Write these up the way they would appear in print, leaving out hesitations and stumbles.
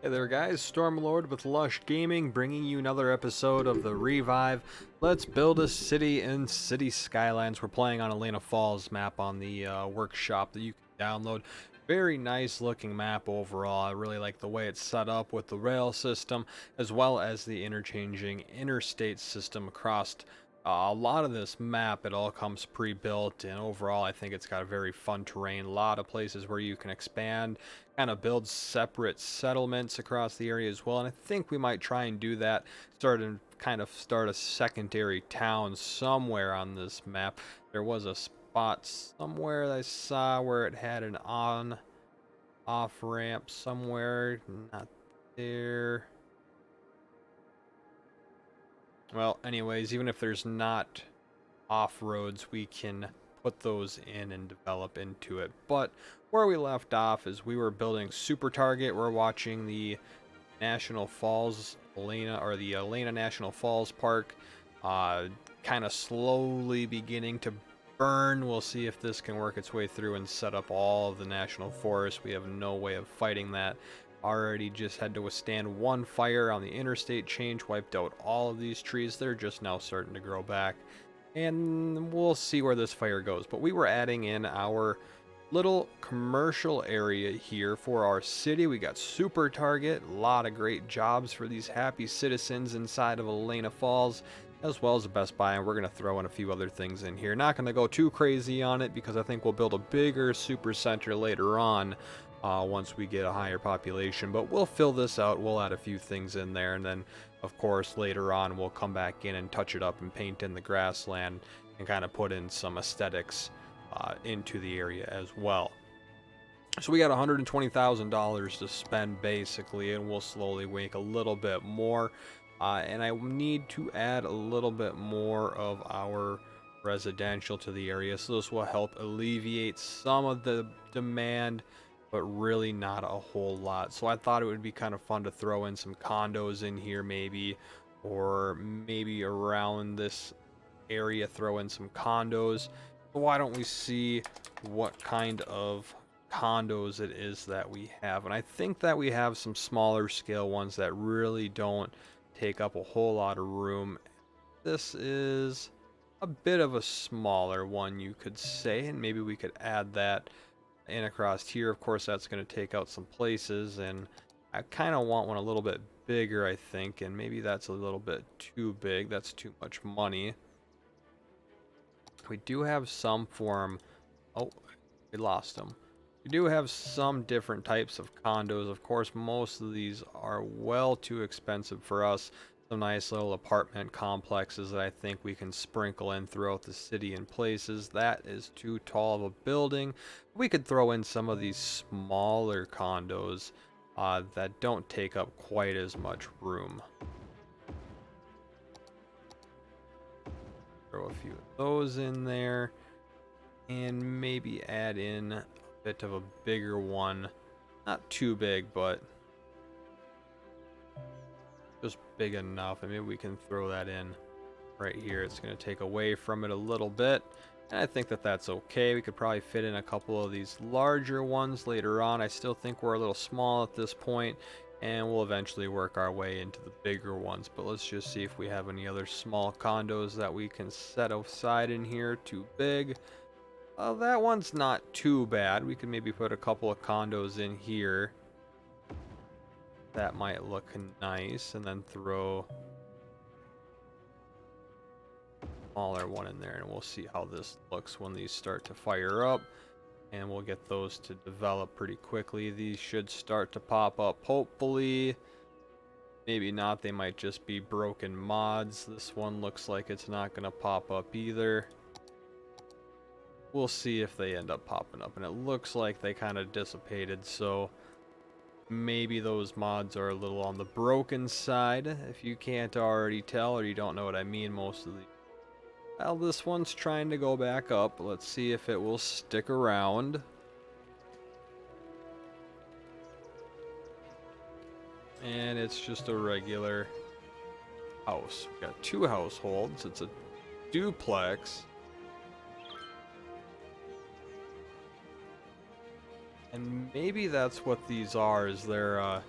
Hey there guys, Stormlord with Lush Gaming bringing you another episode of the Revive. Let's build a city in City Skylines. We're playing on Elena Falls map on the workshop that you can download. Very nice looking map overall. I really like the way it's set up with the rail system as well as the interchanging interstate system across a lot of this map. It all comes pre-built, and overall I think it's got a very fun terrain. A lot of places where you can expand, kind of build separate settlements across the area as well, and I think we might try and do that, start a secondary town somewhere on this map. There was a spot somewhere that I saw where it had an on off ramp somewhere. Not there. Well, anyways, even if there's not off-roads, we can put those in and develop into it. But where we left off is we were building Super Target. We're watching the National Falls the Elena National Falls Park kind of slowly beginning to burn. We'll see if this can work its way through and set up all of the national forest. We have no way of fighting that. Already just had to withstand one fire on the interstate change, wiped out all of these trees. They're just now starting to grow back, and we'll see where this fire goes. But we were adding in our little commercial area here for our city. We got Super Target, a lot of great jobs for these happy citizens inside of Elena Falls, as well as a Best Buy, and we're going to throw in a few other things in here. Not going to go too crazy on it because I think we'll build a bigger super center later on once we get a higher population, but we'll fill this out. We'll add a few things in there, and then of course later on we'll come back in and touch it up and paint in the grassland and kind of put in some aesthetics into the area as well. So we got $120,000 to spend basically, and we'll slowly make a little bit more, and I need to add a little bit more of our residential to the area, so this will help alleviate some of the demand, but really not a whole lot. So I thought it would be kind of fun to throw in some condos in here maybe, or maybe around this area throw in some condos. So why don't we see what kind of condos it is that we have. And I think that we have some smaller scale ones that really don't take up a whole lot of room. This is a bit of a smaller one, you could say, and maybe we could add that in across here. Of course that's going to take out some places, and I kind of want one a little bit bigger, I think, and maybe that's a little bit too big. That's too much money. We do have some form. Oh, we lost them. We do have some different types of condos. Of course most of these are well too expensive for us. Some nice little apartment complexes that I think we can sprinkle in throughout the city in places. That is too tall of a building. We could throw in some of these smaller condos that don't take up quite as much room. Throw a few of those in there, and maybe add in a bit of a bigger one. Not too big, but just big enough, and maybe we can throw that in right here. It's going to take away from it a little bit, and I think that that's okay. We could probably fit in a couple of these larger ones later on. I still think we're a little small at this point, and we'll eventually work our way into the bigger ones. But let's just see if we have any other small condos that we can set aside in here. Too big. That one's not too bad. We could maybe put a couple of condos in here. That might look nice, and then throw a smaller one in there, and we'll see how this looks when these start to fire up, and we'll get those to develop pretty quickly. These should start to pop up, hopefully. Maybe not, they might just be broken mods. This one looks like it's not going to pop up either. We'll see if they end up popping up, and it looks like they kind of dissipated, so maybe those mods are a little on the broken side, if you can't already tell, or you don't know what I mean. Most of the... Well, this one's trying to go back up. Let's see if it will stick around. And it's just a regular house. We got two households. It's a duplex. And maybe that's what these are, is they're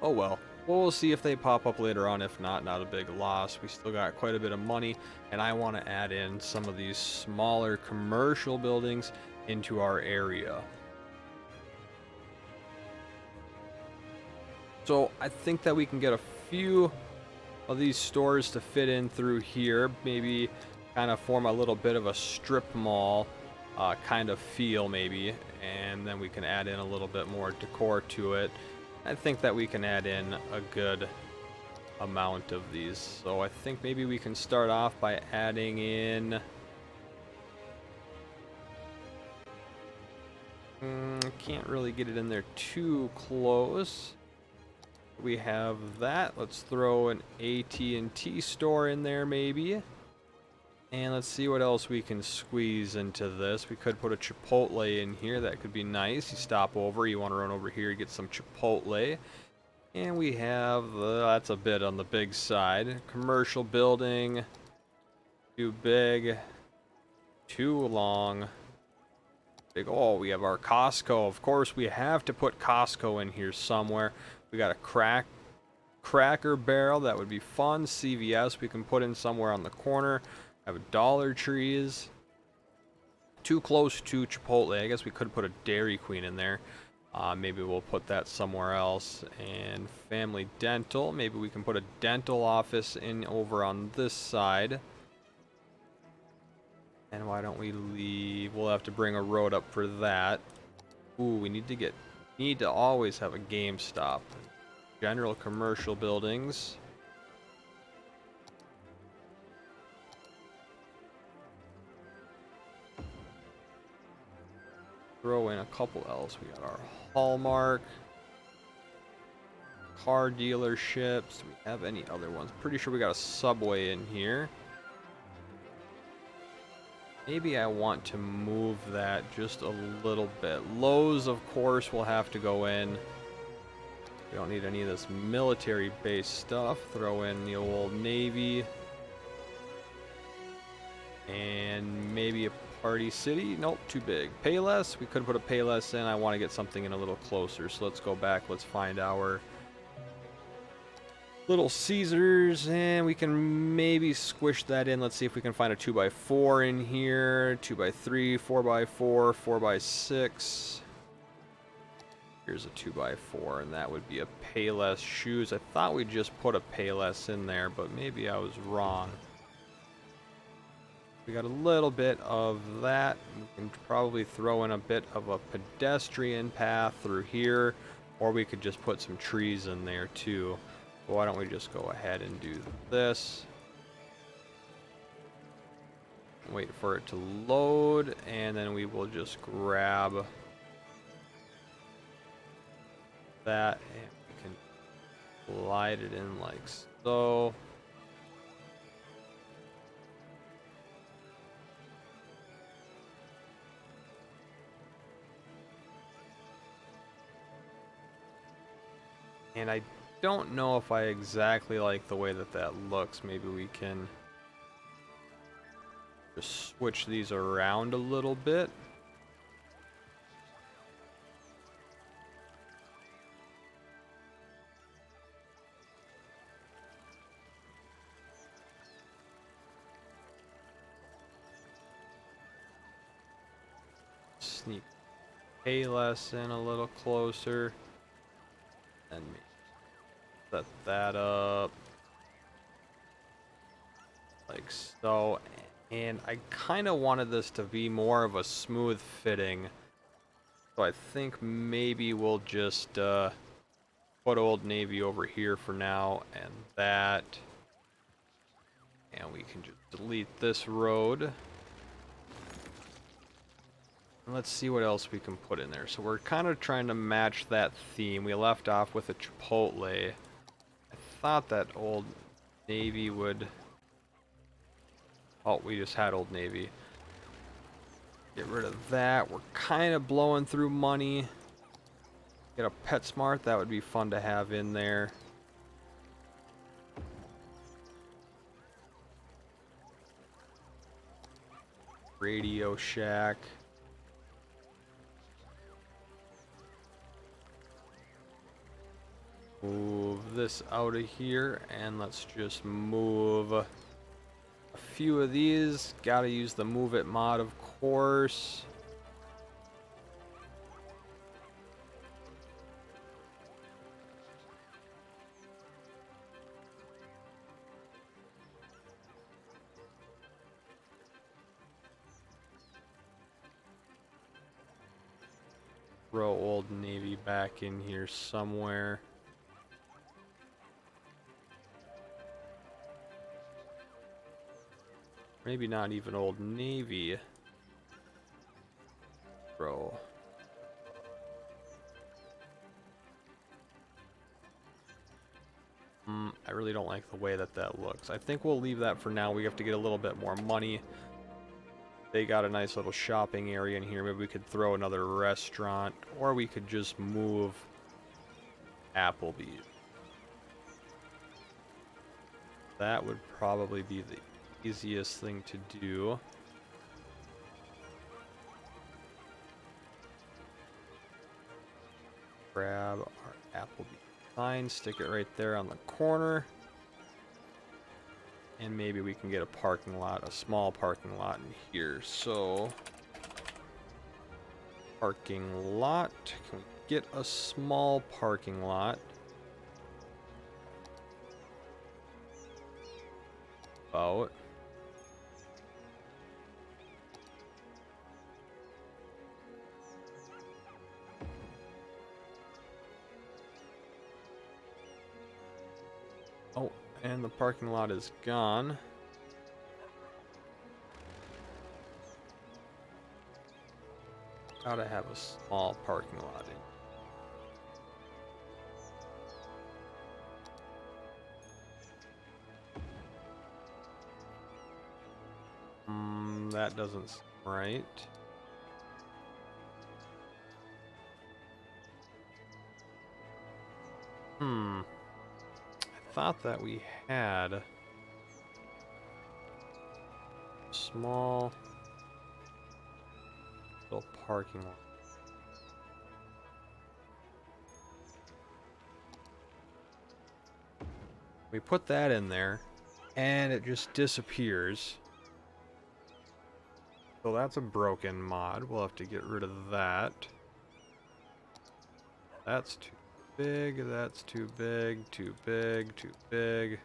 Oh well. Well, we'll see if they pop up later on. If not, not a big loss. We still got quite a bit of money, and I want to add in some of these smaller commercial buildings into our area. So I think that we can get a few of these stores to fit in through here. Maybe kind of form a little bit of a strip mall kind of feel maybe. And then we can add in a little bit more decor to it. I think that we can add in a good amount of these. So I think maybe we can start off by adding in... can't really get it in there too close. We have that. Let's throw an AT&T store in there maybe. And let's see what else we can squeeze into this. We could put a Chipotle in here. That could be nice. You stop over, you want to run over here, you get some Chipotle. And we have, that's a bit on the big side. Commercial building. Too big. Too long. Big. Oh, we have our Costco. Of course, we have to put Costco in here somewhere. We got a Cracker Barrel. That would be fun. CVS we can put in somewhere on the corner. Have Dollar Trees. Too close to Chipotle. I guess we could put a Dairy Queen in there. Maybe we'll put that somewhere else. And Family Dental. Maybe we can put a dental office in over on this side. And why don't we leave? We'll have to bring a road up for that. Ooh, we need to always have a GameStop. General commercial buildings. Throw in a couple else. We got our Hallmark. Car dealerships. Do we have any other ones? Pretty sure we got a Subway in here. Maybe I want to move that just a little bit. Lowe's, of course, will have to go in. We don't need any of this military-based stuff. Throw in the Old Navy. And maybe a Party City. Nope, too big. Payless. We could put a Payless in. I want to get something in a little closer. So let's go back. Let's find our Little Caesars, and we can maybe squish that in. Let's see if we can find a 2x4 in here. 2x3, 4x4, 4x6. Here's a 2x4, and that would be a Payless shoes. I thought we just put a Payless in there, but maybe I was wrong. We got a little bit of that. We can probably throw in a bit of a pedestrian path through here, or we could just put some trees in there too. But why don't we just go ahead and do this? Wait for it to load, and then we will just grab that, and we can slide it in like so. And I don't know if I exactly like the way that that looks. Maybe we can just switch these around a little bit. Sneak Payless in a little closer. And set that up like so. And I kind of wanted this to be more of a smooth fitting, so I think maybe we'll just put Old Navy over here for now, and that, and we can just delete this road. Let's see what else we can put in there. So we're kind of trying to match that theme. We left off with a Chipotle. I thought that Old Navy would... Oh, we just had Old Navy. Get rid of that. We're kind of blowing through money. Get a PetSmart. That would be fun to have in there. Radio Shack. Move this out of here, and let's just move a few of these. Gotta use the move it mod, of course. Throw Old Navy back in here somewhere. Maybe not even Old Navy. Throw. I really don't like the way that that looks. I think we'll leave that for now. We have to get a little bit more money. They got a nice little shopping area in here. Maybe we could throw another restaurant, or we could just move Applebee's. That would probably be the easiest thing to do. Grab our Applebee's sign, stick it right there on the corner. And maybe we can get a parking lot, a small parking lot in here. So, parking lot. Can we get a small parking lot? About. Oh, and the parking lot is gone. Gotta have a small parking lot in. That doesn't seem right. I thought that we had a small little parking lot. We put that in there, and it just disappears. So that's a broken mod. We'll have to get rid of that. That's too big, that's too big, too big, too big.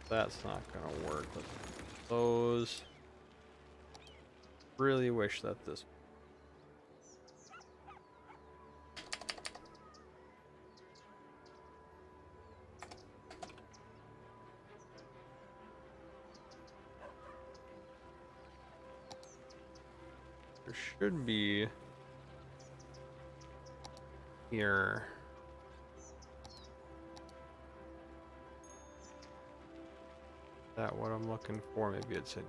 That's not gonna work. Let's close. Really wish that this. There should be here. Is that what I'm looking for? Maybe it's in.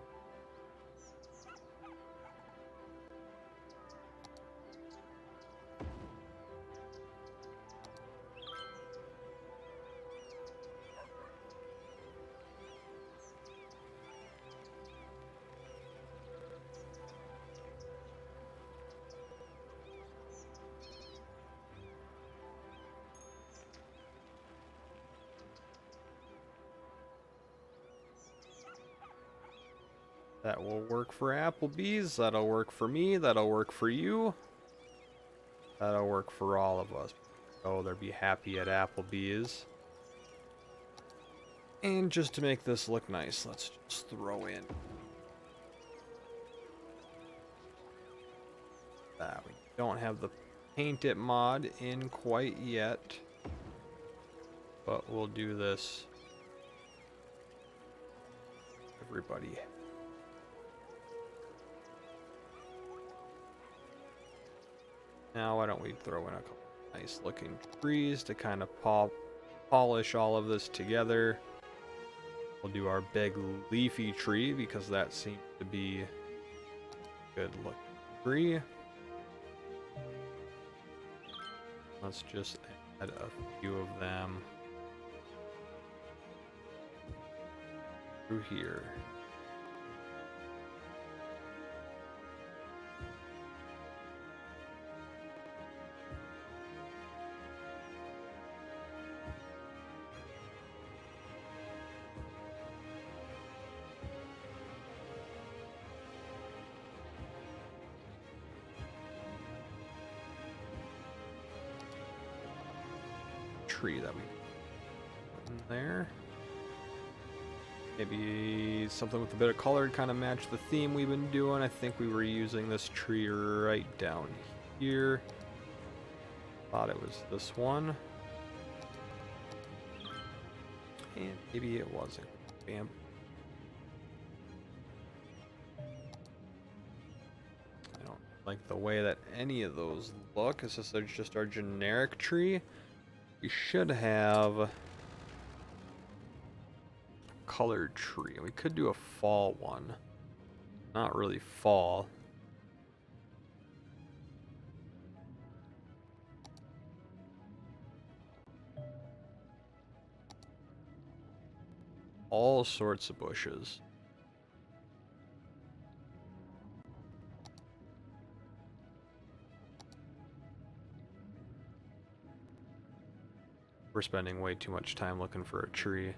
That will work for Applebee's, that'll work for me, that'll work for you. That'll work for all of us. Oh, they'll be happy at Applebee's. And just to make this look nice, let's just throw in that. We don't have the paint it mod in quite yet, but we'll do this. Everybody. Now, why don't we throw in a couple nice looking trees to kind of polish all of this together. We'll do our big leafy tree because that seems to be a good looking tree. Let's just add a few of them through here. Tree that we put in there. Maybe something with a bit of color to kind of match the theme we've been doing. I think we were using this tree right down here. Thought it was this one. And maybe it wasn't. Bam. I don't like the way that any of those look. It's just our generic tree. We should have a colored tree. We could do a fall one. Not really fall. All sorts of bushes. We're spending way too much time looking for a tree.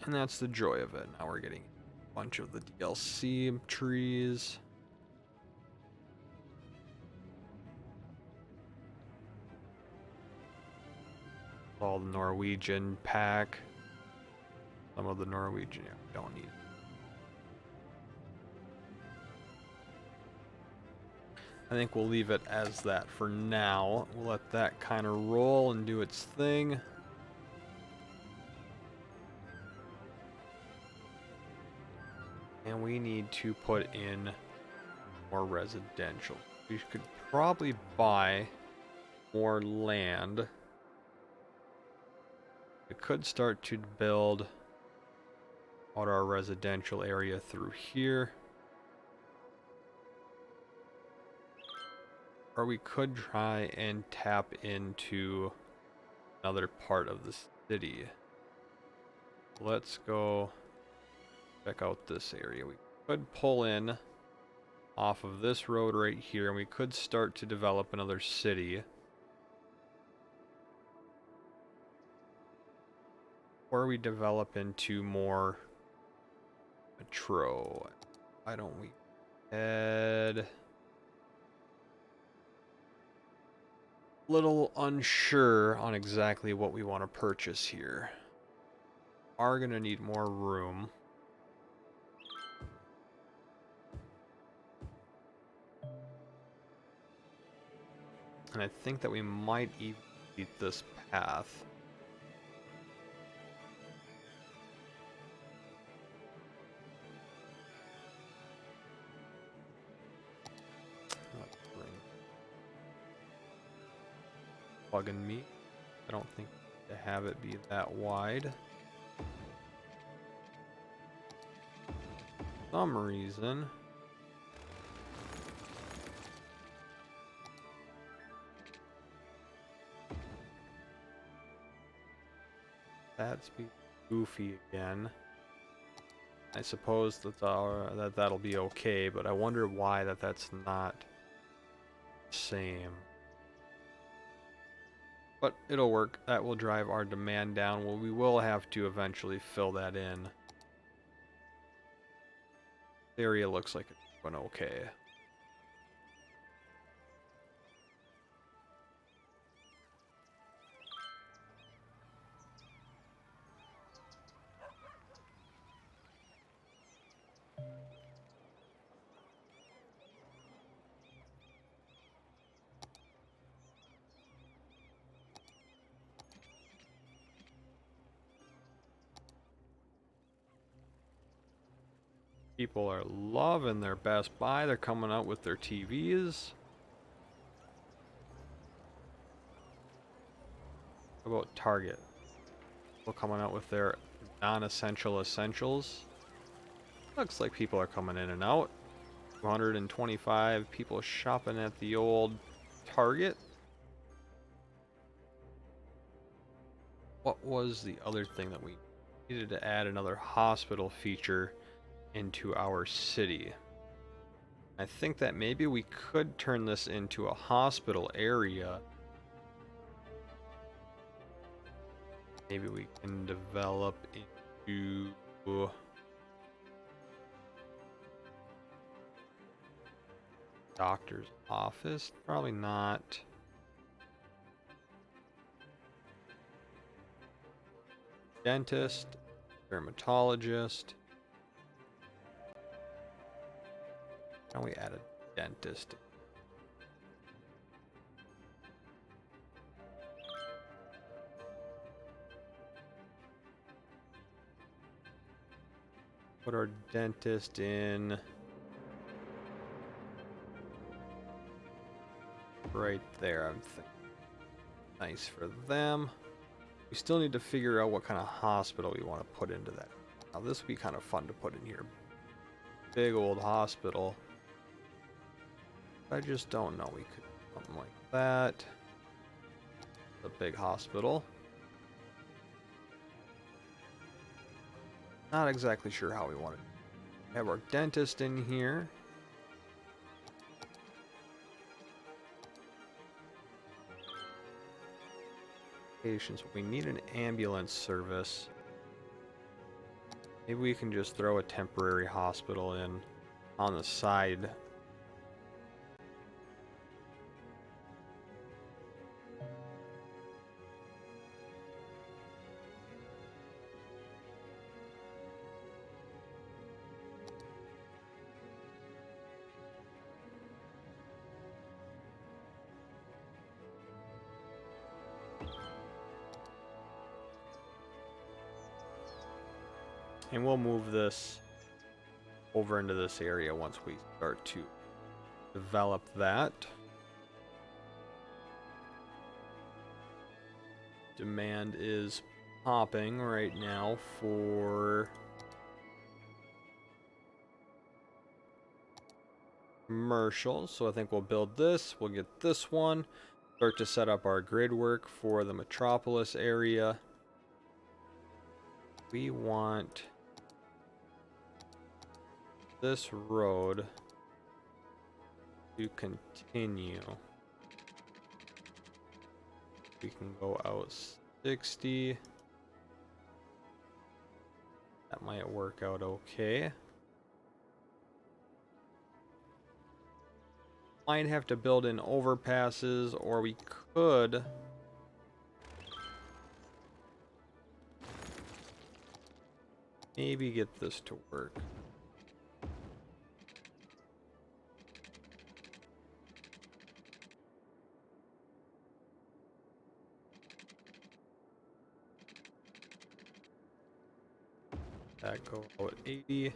And that's the joy of it. Now we're getting a bunch of the DLC trees. All the Norwegian pack. Some of the Norwegian, yeah, we don't need. I think we'll leave it as that for now. We'll let that kind of roll and do its thing. And we need to put in more residential. We could probably buy more land. We could start to build out our residential area through here. Or we could try and tap into another part of the city. Let's go check out this area. We could pull in off of this road right here, and we could start to develop another city. Or we develop into more metro. Why don't we head... Little unsure on exactly what we want to purchase here. Are gonna need more room. And I think that we might even beat this path. Bugging me. I don't think to have it be that wide. For some reason. That's be goofy again. I suppose that that'll be okay, but I wonder why that's not the same. But it'll work. That will drive our demand down. Well, we will have to eventually fill that in. The area looks like it's going okay. People are loving their Best Buy. They're coming out with their TVs. How about Target? People coming out with their non-essential essentials. Looks like people are coming in and out. 225 people shopping at the old Target. What was the other thing that we needed to add? Another hospital feature into our city. I think that maybe we could turn this into a hospital area. Maybe we can develop into doctor's office. Probably not. Dentist, dermatologist. Now we add a dentist. Put our dentist in right there. I'm thinking nice for them. We still need to figure out what kind of hospital we want to put into that. Now this would be kind of fun to put in here. Big old hospital. I just don't know. We could do something like that. A big hospital. Not exactly sure how we want it. Have our dentist in here. Patients. We need an ambulance service. Maybe we can just throw a temporary hospital in on the side. And we'll move this over into this area once we start to develop that. Demand is popping right now for commercial, so I think we'll build this. We'll get this one. Start to set up our grid work for the metropolis area. We want this road to continue. We can go out 60. That might work out okay. Might have to build in overpasses, or we could maybe get this to work. That go out 80.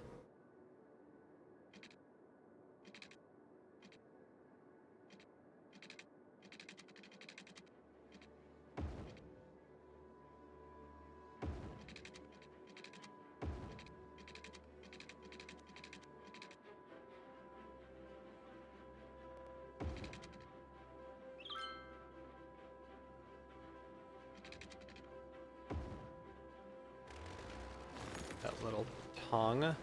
That little tongue.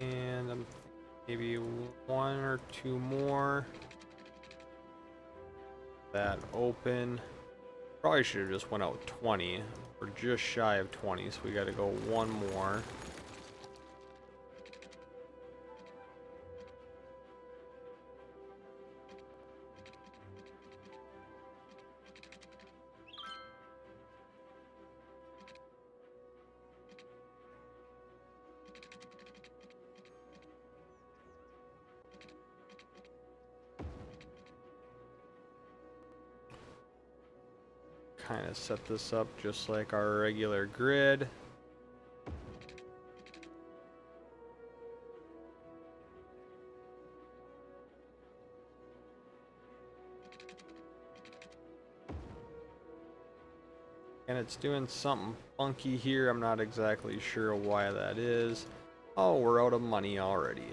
And maybe one or two more. That open. Probably should have just went out 20. We're just shy of 20, so we got to go one more. Kind of set this up just like our regular grid. And it's doing something funky here. I'm not exactly sure why that is. Oh, we're out of money already.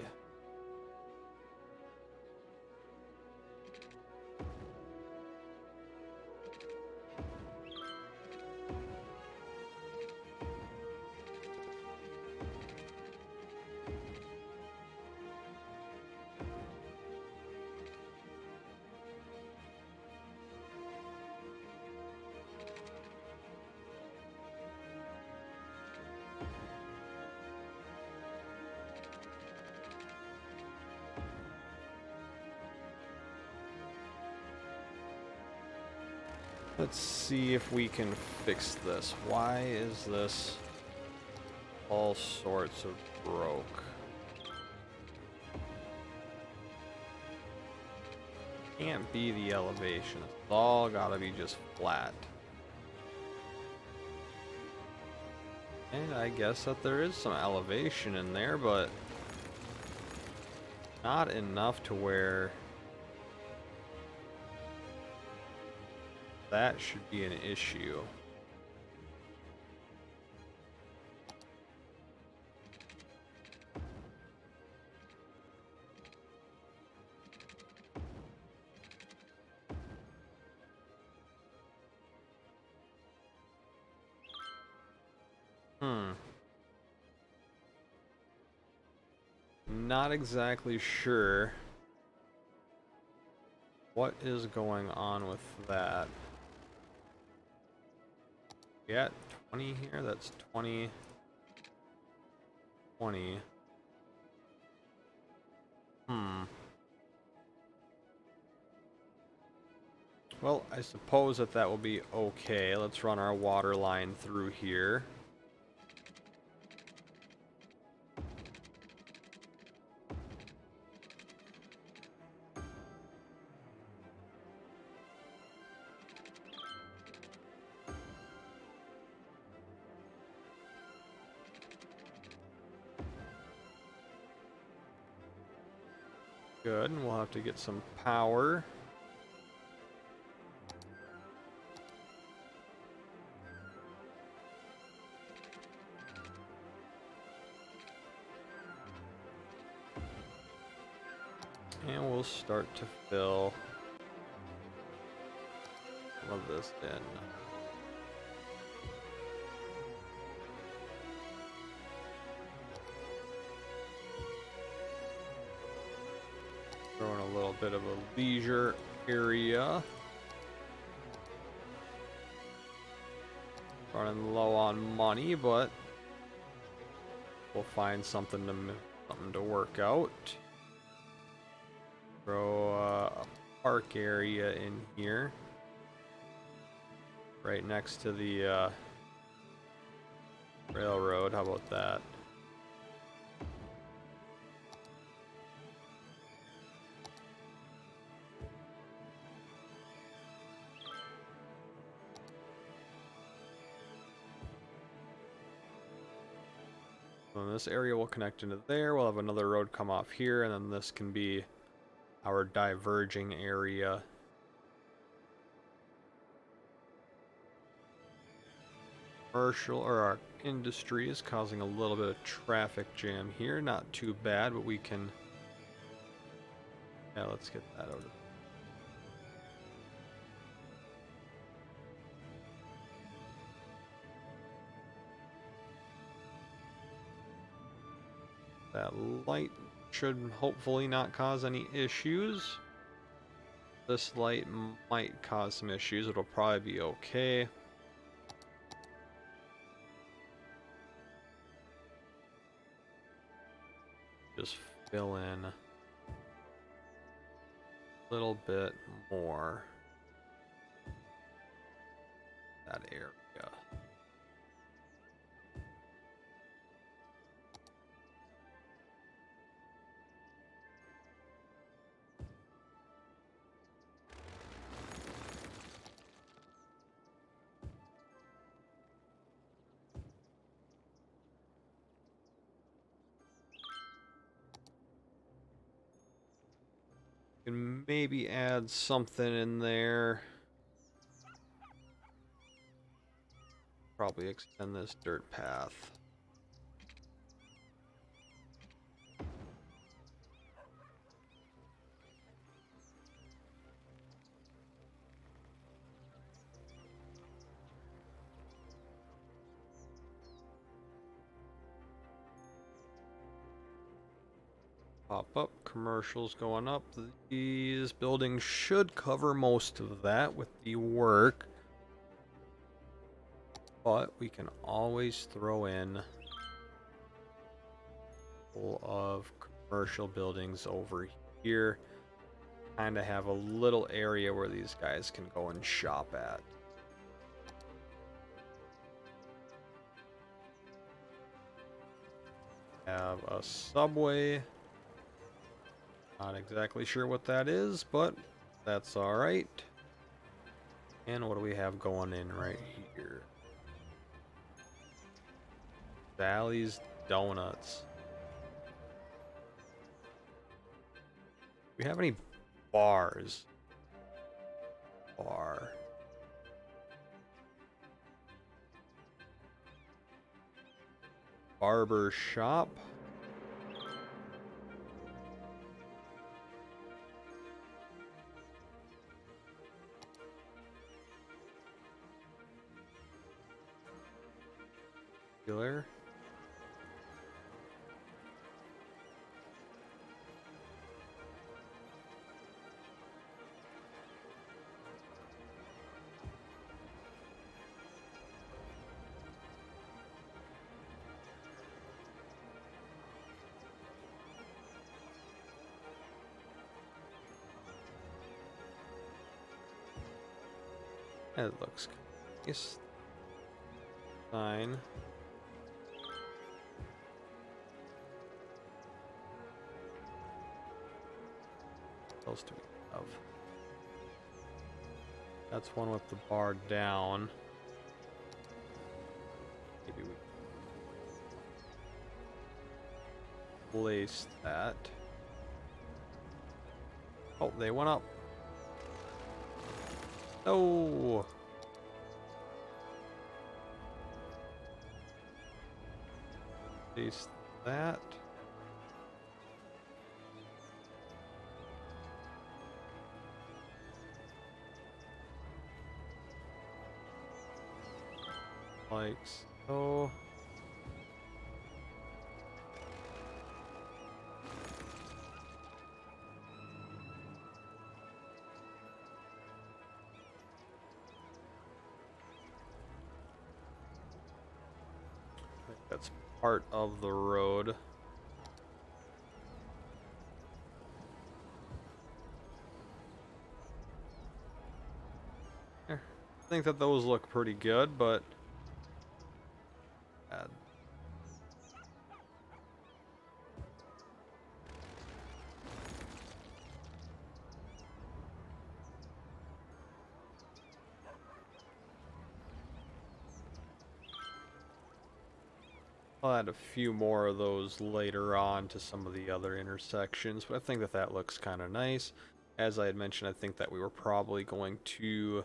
Let's see if we can fix this. Why is this all sorts of broke? Can't be the elevation. It's all gotta be just flat. And I guess that there is some elevation in there, but not enough to where that should be an issue. Not exactly sure what is going on with that. Yeah, 20 here, that's 20, 20. Well, I suppose that that will be okay. Let's run our water line through here. Good, and we'll have to get some power. And we'll start to fill some of this in. Throwing a little bit of a leisure area. Running low on money, but we'll find something to work out. Throw a park area in here, right next to the railroad. How about that? So this area will connect into there. We'll have another road come off here, and then this can be our diverging area. Commercial, or our industry, is causing a little bit of traffic jam here. Not too bad, but we can... Yeah, let's get that out of that light. Should hopefully not cause any issues. This light might cause some issues. It'll probably be okay. Just fill in a little bit more that area. Can maybe add something in there. Probably extend this dirt path. Pop up, commercials going up. These buildings should cover most of that with the work. But we can always throw in full of commercial buildings over here. Kind of have a little area where these guys can go and shop at. Have a subway. Not exactly sure what that is, but that's alright. And what do we have going in right here? Sally's Donuts. Do we have any bars? Bar. Barber shop. Dealer. That looks nice. Sign. What else do we have? That's one with the bar down. Maybe we place that. Oh, they went up. No. Place that. Like so. I think that's part of the road. I think that those look pretty good, but I'll add a few more of those later on to some of the other intersections, but I think that that looks kind of nice. As I had mentioned, I think that we were probably going to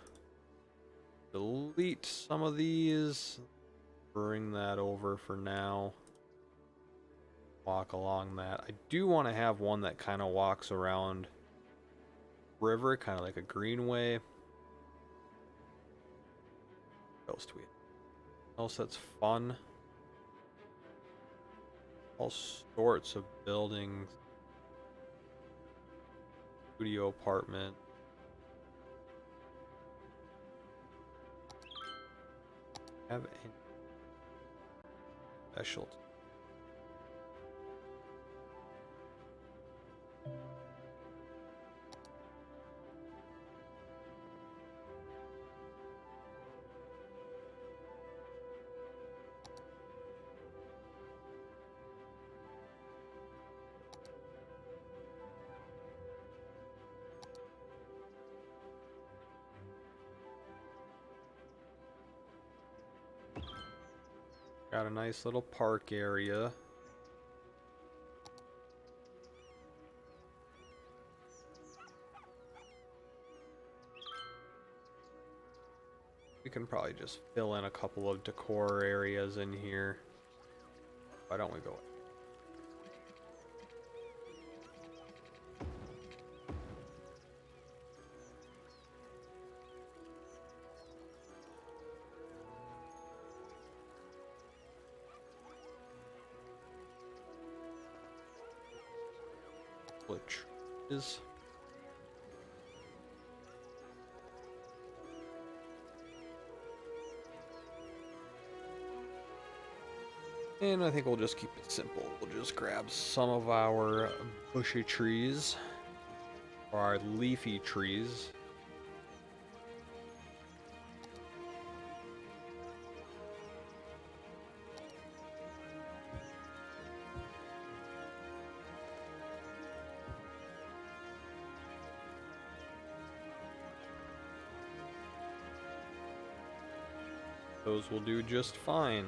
delete some of these, bring that over for now, walk along that. I do want to have one that kind of walks around river, kind of like a greenway. What else do we have? Else that's fun? All sorts of buildings, studio apartment. Have any specialty? Got a nice little park area. We can probably just fill in a couple of decor areas in here. Why don't we go? Which is and I think we'll just keep it simple. We'll just grab some of our bushy trees or our leafy trees. Those will do just fine.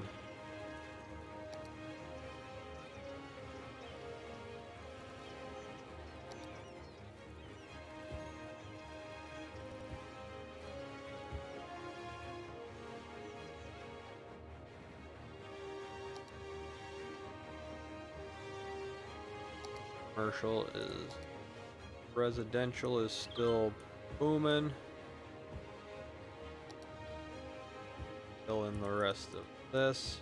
Commercial is residential is still booming. Fill in the rest of this.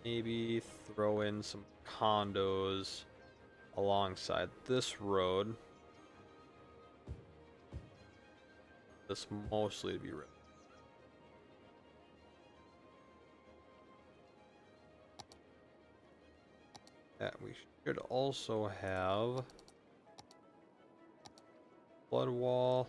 Maybe throw in some condos alongside this road. This mostly to be real. That we should also have flood wall.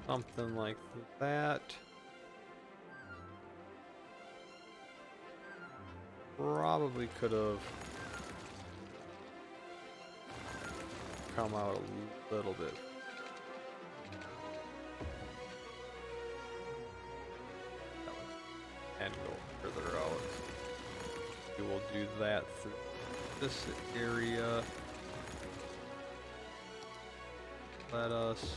Something like that. Probably could have come out a little bit. And go further out. We will do that through this area. Let us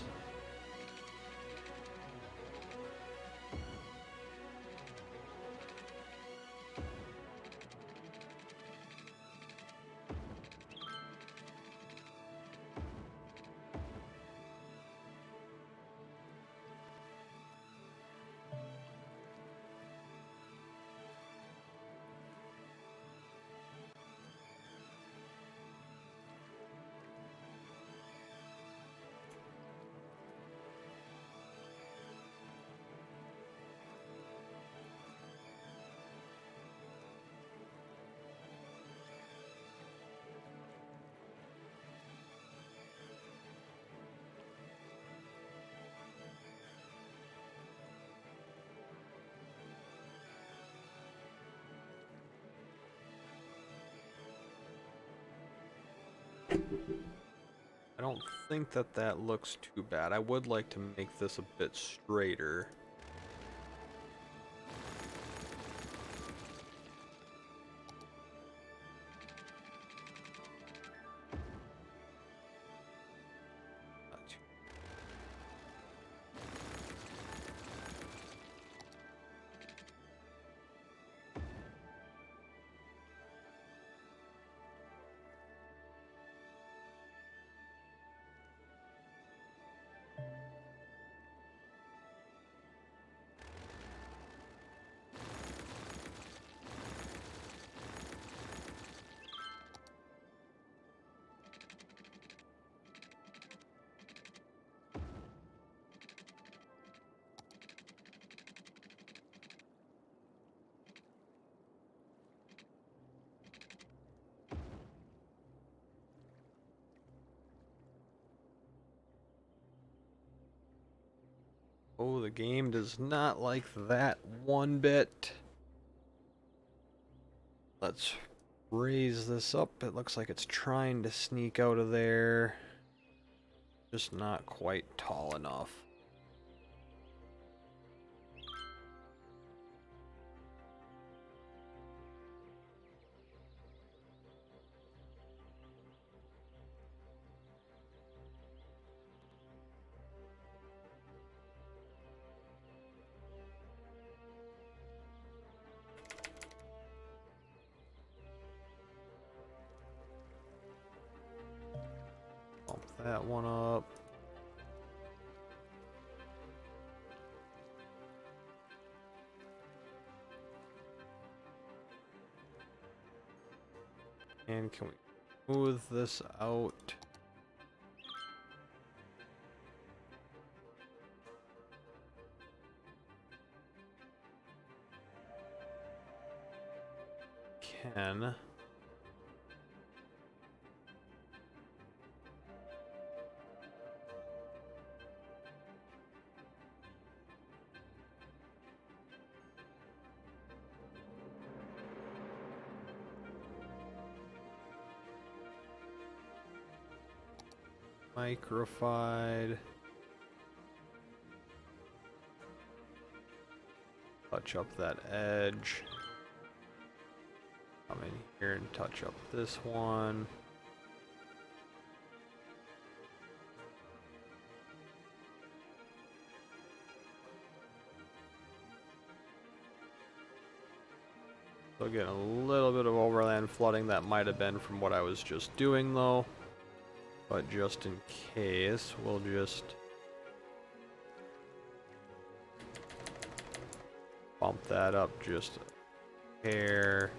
I don't think that that looks too bad. I would like to make this a bit straighter. Not too- Oh, the game does not like that one bit. Let's raise this up. It looks like it's trying to sneak out of there. Just not quite tall enough. Bump that one up. And can we smooth this out? Can. Microfied. Touch up that edge. Come in here and touch up this one. Still getting a little bit of overland flooding. That might have been from what I was just doing though. But just in case, we'll just bump that up just a hair.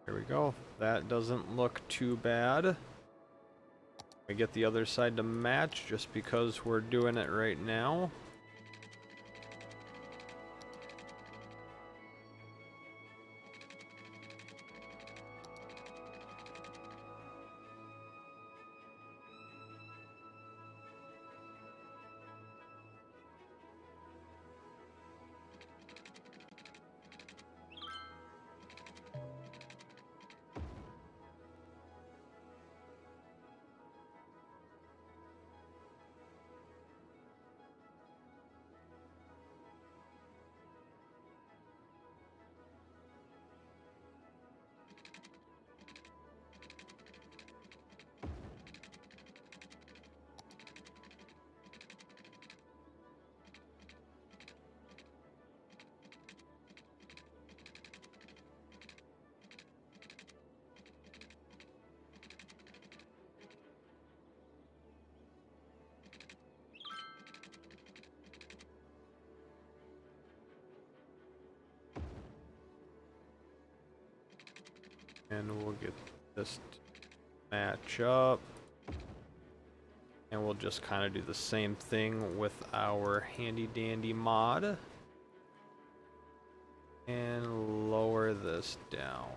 There we go. That doesn't look too bad. We get the other side to match just because we're doing it right now. And we'll get this to match up. And we'll just kind of do the same thing with our handy dandy mod. And lower this down.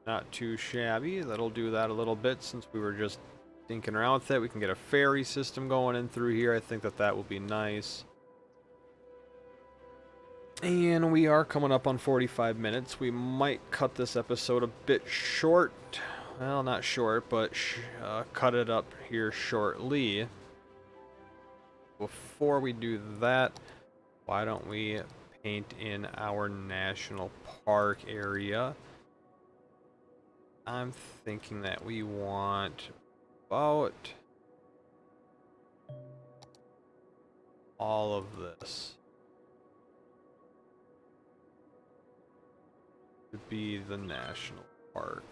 Not too shabby. That'll do that a little bit since we were just thinking around with it. We can get a ferry system going in through here. I think that that will be nice. And we are coming up on 45 minutes. We might cut this episode a bit short. Well, not short, but cut it up here shortly. Before we do that, why don't we paint in our national park area? I'm thinking that we want about all of this to be the national park.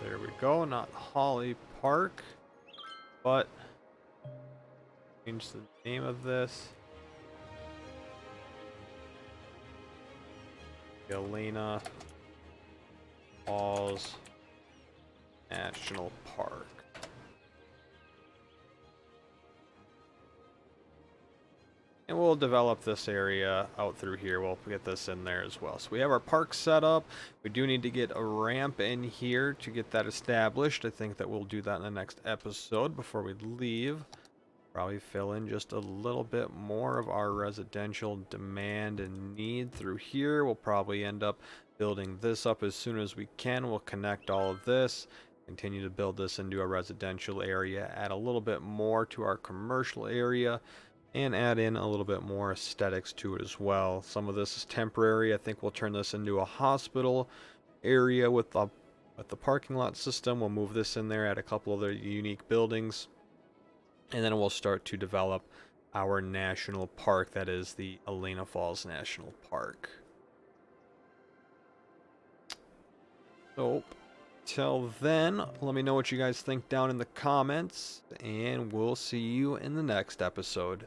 There we go, not Holly Park, but change the name of this. Elena Falls National Park. And we'll develop this area out through here. We'll get this in there as well. So we have our park set up. We do need to get a ramp in here to get that established. I think that we'll do that in the next episode before we leave. Probably fill in just a little bit more of our residential demand and need through here. We'll probably end up building this up as soon as we can. We'll connect all of this, continue to build this into a residential area, add a little bit more to our commercial area, and add in a little bit more aesthetics to it as well. Some of this is temporary. I think we'll turn this into a hospital area with the parking lot system. We'll move this in there, add a couple other unique buildings, and then we'll start to develop our national park, that is the Elena Falls National Park. So till then, let me know what you guys think down in the comments, and we'll see you in the next episode.